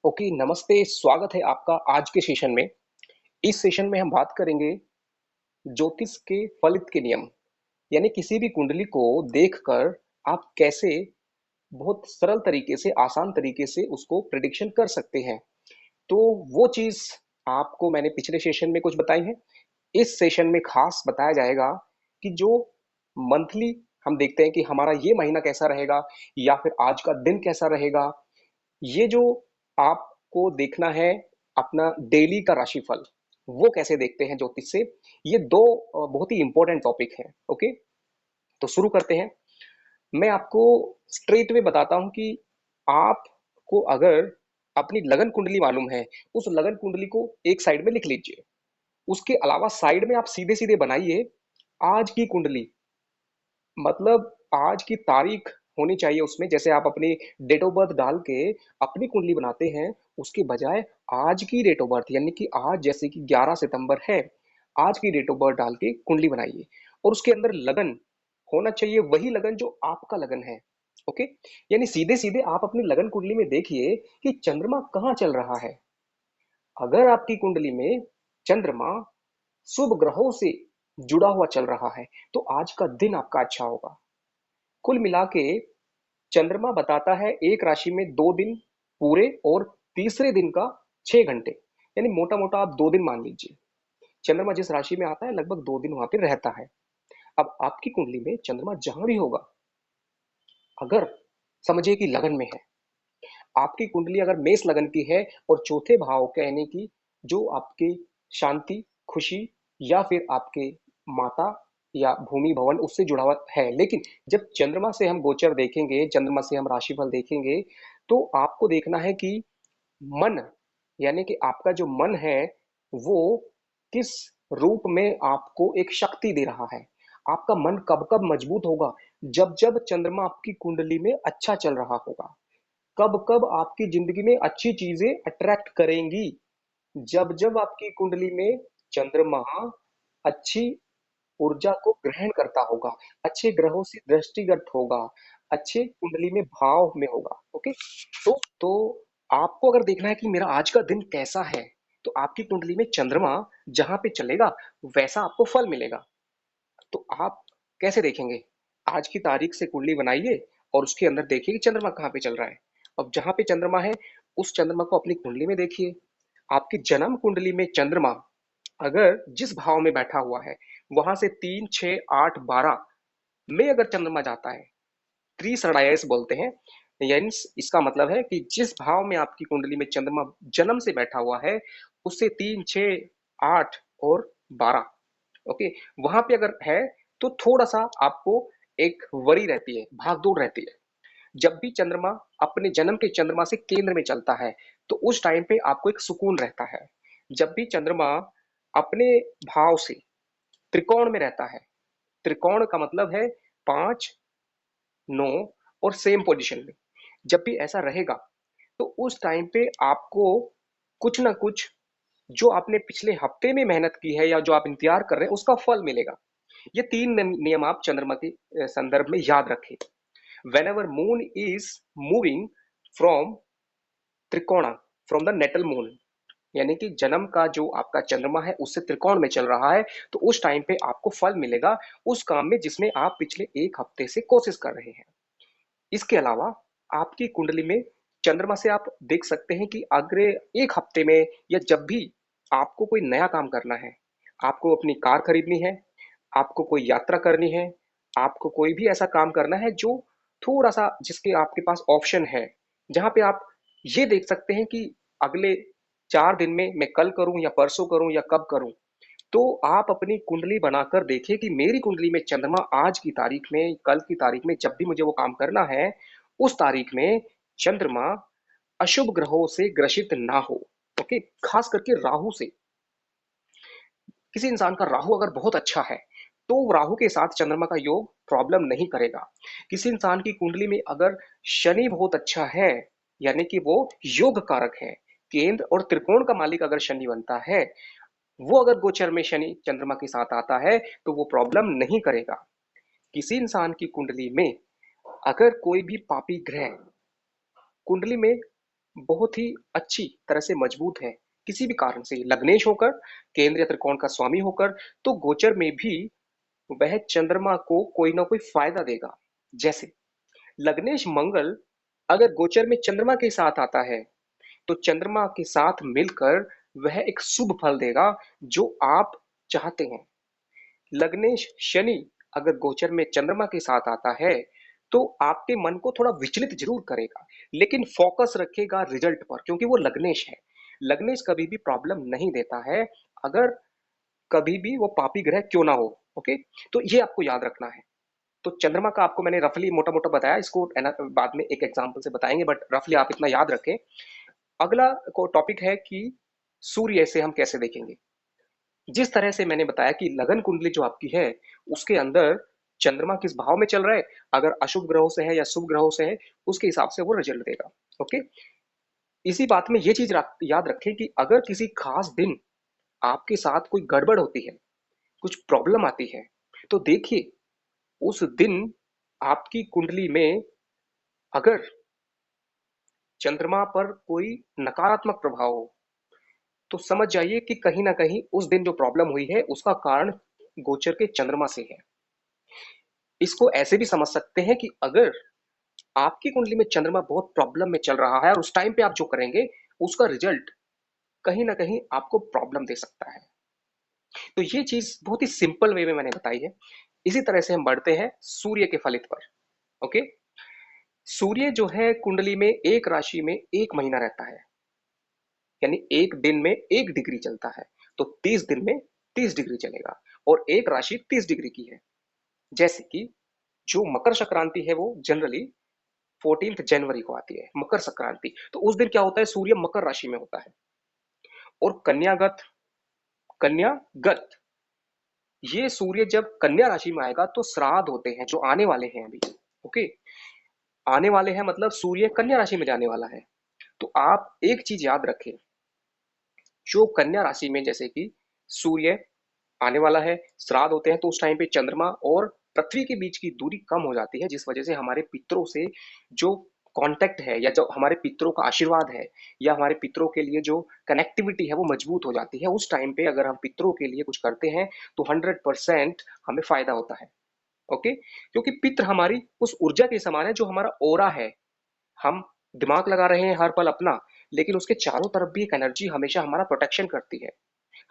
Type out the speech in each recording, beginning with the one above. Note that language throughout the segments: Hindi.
ओके, नमस्ते। स्वागत है आपका आज के सेशन में। इस सेशन में हम बात करेंगे ज्योतिष के फलित के नियम, यानी किसी भी कुंडली को देखकर आप कैसे बहुत सरल तरीके से, आसान तरीके से उसको प्रिडिक्शन कर सकते हैं। तो वो चीज आपको मैंने पिछले सेशन में कुछ बताई है। इस सेशन में खास बताया जाएगा कि जो मंथली हम देखते हैं कि हमारा ये महीना कैसा रहेगा या फिर आज का दिन कैसा रहेगा। ये जो आपको देखना है अपना डेली का राशिफल, वो कैसे देखते हैं ज्योतिष से। ये दो बहुत ही इंपॉर्टेंट टॉपिक हैं। ओके, तो शुरू करते हैं। मैं आपको स्ट्रेट वे बताता हूं कि आपको अगर अपनी लगन कुंडली मालूम है, उस लगन कुंडली को एक साइड में लिख लीजिए। उसके अलावा साइड में आप सीधे सीधे बनाइए आज की कुंडली, मतलब आज की तारीख होनी चाहिए उसमें। जैसे आप अपनी डेट ऑफ बर्थ डाल के अपनी कुंडली बनाते हैं, उसके बजाय आज की डेट ऑफ बर्थ, यानी कि आज जैसे कि 11 सितंबर है, आज की डेट ऑफ बर्थ डाल के कुंडली बनाइए। और उसके अंदर लगन होना चाहिए वही लगन जो आपका लगन है। ओके, यानी सीधे सीधे आप अपनी लगन कुंडली में देखिए कि चंद्रमा कहाँ चल रहा है। अगर आपकी कुंडली में चंद्रमा शुभ ग्रहों से जुड़ा हुआ चल रहा है, तो आज का दिन आपका अच्छा होगा। कुल मिला के चंद्रमा बताता है एक राशि में 2 दिन पूरे और तीसरे दिन का 6 घंटे, यानी मोटा मोटा आप 2 दिन मान लीजिए। चंद्रमा जिस राशि में आता है लगभग 2 दिन वहां पे रहता है। अब आपकी कुंडली में चंद्रमा जहां भी होगा, अगर समझिए कि लगन में है, आपकी कुंडली अगर मेष लगन की है और चौथे भाव कहने की जो आपकी शांति, खुशी या फिर आपके माता या भूमि भवन उससे जुड़ा हुआ है, लेकिन जब चंद्रमा से हम गोचर देखेंगे, चंद्रमा से हम राशिफल देखेंगे, तो आपको देखना है कि मन, यानी कि आपका जो मन है वो किस रूप में आपको एक शक्ति दे रहा है। आपका मन कब कब मजबूत होगा? जब जब चंद्रमा आपकी कुंडली में अच्छा चल रहा होगा। कब कब आपकी जिंदगी में अच्छी चीजें अट्रैक्ट करेंगी? जब जब आपकी कुंडली में चंद्रमा अच्छी ऊर्जा को ग्रहण करता होगा, अच्छे ग्रहों से दृष्टिगत होगा, अच्छे कुंडली में भाव में होगा। ओके, तो आपको अगर देखना है कि मेरा आज का दिन कैसा है, तो आपकी कुंडली में चंद्रमा जहां पे चलेगा वैसा आपको फल मिलेगा। तो आप कैसे देखेंगे? आज की तारीख से कुंडली बनाइए और उसके अंदर देखिए कि चंद्रमा कहाँ पे चल रहा है। अब जहां पे चंद्रमा है, उस चंद्रमा को अपनी कुंडली में देखिए। आपकी जन्म कुंडली में चंद्रमा अगर जिस भाव में बैठा हुआ है, वहां से 3, 6, 8, 12 में अगर चंद्रमा जाता है, त्रिसड़ायस बोलते हैं। यानी इसका मतलब है कि जिस भाव में आपकी कुंडली में चंद्रमा जन्म से बैठा हुआ है, उससे 3, 6, 8 और 12, ओके, वहां पे अगर है तो थोड़ा सा आपको एक वरी रहती है, भागदौड़ रहती है। जब भी चंद्रमा अपने जन्म के चंद्रमा से केंद्र में चलता है, तो उस टाइम पे आपको एक सुकून रहता है। जब भी चंद्रमा अपने भाव से त्रिकोण में रहता है, त्रिकोण का मतलब है 5, 9 और सेम पोजीशन में, जब भी ऐसा रहेगा, तो उस टाइम पे आपको कुछ ना कुछ जो आपने पिछले हफ्ते में मेहनत की है या जो आप इंतजार कर रहे हैं उसका फल मिलेगा। ये 3 नियम आप चंद्रमा के संदर्भ में याद रखें। whenever moon is moving from trikona, from the natal moon, यानी कि जन्म का जो आपका चंद्रमा है उससे त्रिकोण में चल रहा है, तो उस टाइम पे आपको फल मिलेगा उस काम में जिसमें आप पिछले एक हफ्ते से कोशिश कर रहे हैं। इसके अलावा आपकी कुंडली में चंद्रमा से आप देख सकते हैं कि अगले एक हफ्ते में या जब भी आपको कोई नया काम करना है, आपको अपनी कार खरीदनी है, आपको कोई यात्रा करनी है, आपको कोई भी ऐसा काम करना है जो थोड़ा सा जिसके आपके पास ऑप्शन है, जहां पे आप ये देख सकते हैं कि अगले 4 दिन में मैं कल करूं या परसों करूं या कब करूं, तो आप अपनी कुंडली बनाकर देखिए कि मेरी कुंडली में चंद्रमा आज की तारीख में, कल की तारीख में, जब भी मुझे वो काम करना है, उस तारीख में चंद्रमा अशुभ ग्रहों से ग्रसित ना हो। ओके, खास करके राहु से। किसी इंसान का राहु अगर बहुत अच्छा है, तो राहु के साथ चंद्रमा का योग प्रॉब्लम नहीं करेगा। किसी इंसान की कुंडली में अगर शनि बहुत अच्छा है, यानी कि वो योग कारक है, केंद्र और त्रिकोण का मालिक अगर शनि बनता है, वो अगर गोचर में शनि चंद्रमा के साथ आता है, तो वो प्रॉब्लम नहीं करेगा। किसी इंसान की कुंडली में अगर कोई भी पापी ग्रह कुंडली में बहुत ही अच्छी तरह से मजबूत है, किसी भी कारण से लग्नेश होकर, केंद्रीय त्रिकोण का स्वामी होकर, तो गोचर में भी वह चंद्रमा को कोई ना कोई फायदा देगा। जैसे लग्नेश मंगल अगर गोचर में चंद्रमा के साथ आता है, तो चंद्रमा के साथ मिलकर वह एक शुभ फल देगा जो आप चाहते हैं। लग्नेश शनि अगर गोचर में चंद्रमा के साथ आता है, तो आपके मन को थोड़ा विचलित जरूर करेगा, लेकिन फोकस रखेगा रिजल्ट पर, क्योंकि वो लग्नेश है। लग्नेश कभी भी प्रॉब्लम नहीं देता है, अगर कभी भी वो पापी ग्रह क्यों ना हो। ओके, तो ये आपको याद रखना है। तो चंद्रमा का आपको मैंने रफली मोटा मोटा बताया, इसको बाद में एक एग्जाम्पल से बताएंगे, बट रफली आप इतना याद रखें। अगला को टॉपिक है कि सूर्य से हम कैसे देखेंगे। जिस तरह से मैंने बताया कि लगन कुंडली जो आपकी है, उसके अंदर चंद्रमा किस भाव में चल रहा है, अगर अशुभ ग्रहों से है या शुभ ग्रहों से है, उसके हिसाब से वो रिजल्ट देगा। ओके, इसी बात में ये चीज याद रखें कि अगर किसी खास दिन आपके साथ कोई गड़बड़ होती है, कुछ प्रॉब्लम आती है, तो देखिए उस दिन आपकी कुंडली में अगर चंद्रमा पर कोई नकारात्मक प्रभाव हो, तो समझ जाइए कि कहीं ना कहीं उस दिन जो प्रॉब्लम हुई है उसका कारण गोचर के चंद्रमा से है। इसको ऐसे भी समझ सकते हैं कि अगर आपकी कुंडली में चंद्रमा बहुत प्रॉब्लम में चल रहा है और उस टाइम पे आप जो करेंगे, उसका रिजल्ट कहीं ना कहीं आपको प्रॉब्लम दे सकता है। तो ये चीज बहुत ही सिंपल वे में मैंने बताई है। इसी तरह से हम बढ़ते हैं सूर्य के फलित पर। ओके, सूर्य जो है कुंडली में एक राशि में एक महीना रहता है, यानी एक दिन में 1 डिग्री चलता है, तो 30 दिन में 30 डिग्री चलेगा, और एक राशि 30 डिग्री की है। जैसे कि जो मकर संक्रांति है वो जनरली 14 जनवरी को आती है, मकर संक्रांति। तो उस दिन क्या होता है, सूर्य मकर राशि में होता है। और कन्यागत ये सूर्य जब कन्या राशि में आएगा तो श्राद्ध होते हैं जो आने वाले हैं अभी। ओके, आने वाले हैं मतलब सूर्य कन्या राशि में जाने वाला है। तो आप एक चीज याद रखें, जो कन्या राशि में जैसे कि सूर्य आने वाला है, श्राद्ध होते हैं, तो उस टाइम पे चंद्रमा और पृथ्वी के बीच की दूरी कम हो जाती है, जिस वजह से हमारे पितरों से जो कांटेक्ट है या जो हमारे पितरों का आशीर्वाद है या हमारे पितरों के लिए जो कनेक्टिविटी है वो मजबूत हो जाती है। उस टाइम पे अगर हम पितरों के लिए कुछ करते हैं तो 100% हमें फायदा होता है। ओके, क्योंकि पित्र हमारी उस ऊर्जा के समान है जो हमारा ओरा है। हम दिमाग लगा रहे हैं हर पल अपना, लेकिन उसके चारों तरफ भी एक एनर्जी हमेशा हमारा प्रोटेक्शन करती है,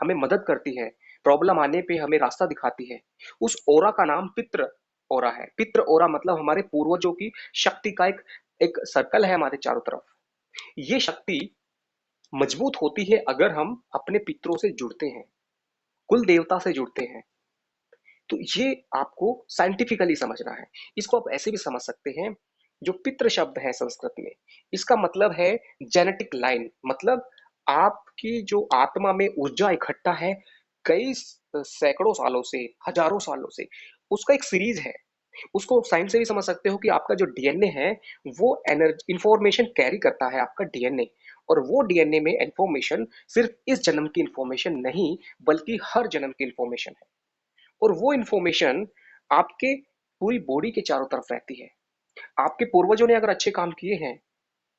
हमें मदद करती है, प्रॉब्लम आने पे हमें रास्ता दिखाती है। उस ओरा का नाम पित्र ओरा है। पित्र ओरा मतलब हमारे पूर्वजों की शक्ति का एक एक सर्कल है हमारे चारों तरफ। ये शक्ति मजबूत होती है अगर हम अपने पितरों से जुड़ते हैं, कुल देवता से जुड़ते हैं। तो ये आपको साइंटिफिकली समझना है। इसको आप ऐसे भी समझ सकते हैं, जो पितृ शब्द है संस्कृत में, इसका मतलब है जेनेटिक लाइन। मतलब आपकी जो आत्मा में ऊर्जा इकट्ठा है कई सैकड़ों सालों से, हजारों सालों से, उसका एक सीरीज है। उसको साइंस से भी समझ सकते हो कि आपका जो डीएनए है वो एनर्जी इंफॉर्मेशन कैरी करता है, आपका डीएनए। और वो डीएनए में इंफॉर्मेशन सिर्फ इस जन्म की इंफॉर्मेशन नहीं, बल्कि हर जन्म की इंफॉर्मेशन है। और वो इंफॉर्मेशन आपके पूरी बॉडी के चारों तरफ रहती है। आपके पूर्वजों ने अगर अच्छे काम किए हैं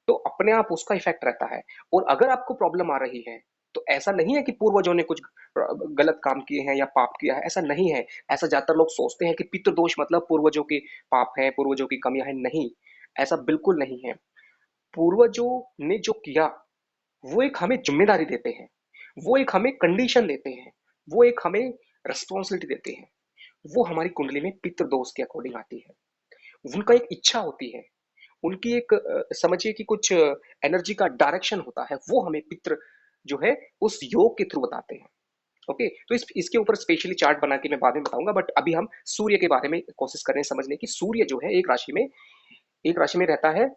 तो अपने आप उसका इफेक्ट रहता है। और अगर आपको प्रॉब्लम आ रही है, तो ऐसा नहीं है कि पूर्वजों ने कुछ गलत काम किए हैं या पाप किया है, ऐसा नहीं है। ऐसा ज्यादातर लोग सोचते हैं कि पितृदोष मतलब पूर्वजों के पाप है, पूर्वजों की कमियां हैं। नहीं, ऐसा बिल्कुल नहीं है। पूर्वजों ने जो किया वो एक हमें जिम्मेदारी देते हैं, वो एक हमें कंडीशन देते हैं, वो एक हमें रिस्पॉन्सिबिलिटी देते हैं। वो हमारी कुंडली में पितृ दोष के अकॉर्डिंग आती है। उनका एक इच्छा होती है, उनकी एक समझिए कि कुछ एनर्जी का डायरेक्शन होता है, वो हमें पितृ जो है उस योग के थ्रू बताते हैं। ओके, तो इसके ऊपर स्पेशली चार्ट बना के मैं बाद में बताऊंगा, बट अभी हम सूर्य के बारे में कोशिश करें समझने की। सूर्य जो है एक राशि में रहता है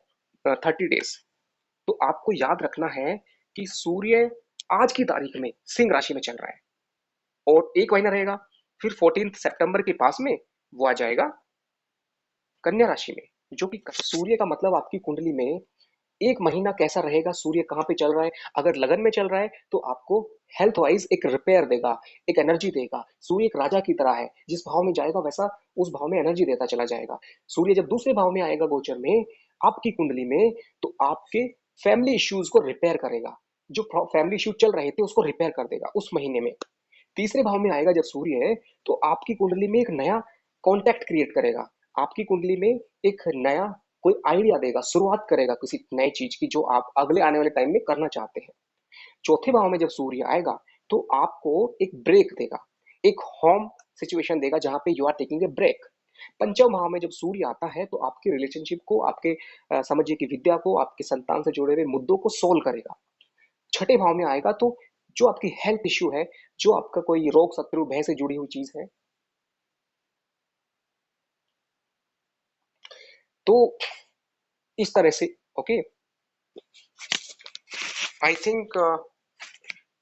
30 डेज। तो आपको याद रखना है कि सूर्य आज की तारीख में सिंह राशि में चल रहा है और एक महीना रहेगा, फिर 14 सितंबर के पास में वो आ जाएगा कन्या राशि में। जो कि सूर्य का मतलब आपकी कुंडली में एक महीना कैसा रहेगा, सूर्य कहाँ पे चल रहा है। अगर लगन में चल रहा है तो आपको हेल्थ वाइज एक रिपेयर देगा, एक एनर्जी देगा। सूर्य एक राजा की तरह है, जिस भाव में जाएगा वैसा उस भाव में एनर्जी देता चला जाएगा। सूर्य जब दूसरे भाव में आएगा गोचर में आपकी कुंडली में, तो आपके फैमिली इश्यूज को रिपेयर करेगा, जो फैमिली इश्यू चल रहे थे उसको रिपेयर कर देगा उस महीने में। तीसरे भाव में आएगा जब सूर्य है, तो आपकी कुंडली में एक नया कॉन्टैक्ट क्रिएट करेगा, आपकी कुंडली में एक नया कोई आइडिया देगा, शुरुआत करेगा किसी नई चीज की जो आप अगले आने वाले टाइम में करना चाहते हैं। चौथे भाव में जब सूर्य आएगा, तो आपको एक ब्रेक देगा, एक होम सिचुएशन देगा जहां पे you are taking a break. पंचम भाव में जब सूर्य आता है, तो आपके रिलेशनशिप को, आपके समझिए कि विद्या को, आपके संतान से जुड़े हुए मुद्दों को सोल्व करेगा। छठे भाव में आएगा, तो जो आपकी हेल्थ इश्यू है, जो आपका कोई रोग शत्रु भय से जुड़ी हुई चीज है, तो इस तरह से। ओके, आई थिंक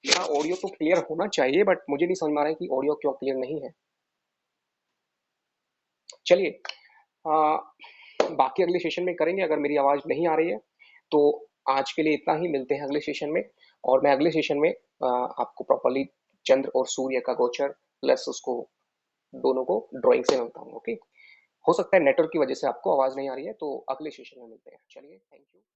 मेरा ऑडियो तो क्लियर होना चाहिए, बट मुझे नहीं समझ में आ रहा है कि ऑडियो क्यों क्लियर नहीं है। चलिए, बाकी अगले सेशन में करेंगे अगर मेरी आवाज नहीं आ रही है तो। आज के लिए इतना ही, मिलते हैं अगले सेशन में। और मैं अगले सेशन में आपको प्रॉपरली चंद्र और सूर्य का गोचर प्लस उसको दोनों को ड्राइंग से मैं बताऊंगा। ओके, हो सकता है नेटवर्क की वजह से आपको आवाज नहीं आ रही है, तो अगले सेशन में मिलते हैं। चलिए, थैंक यू।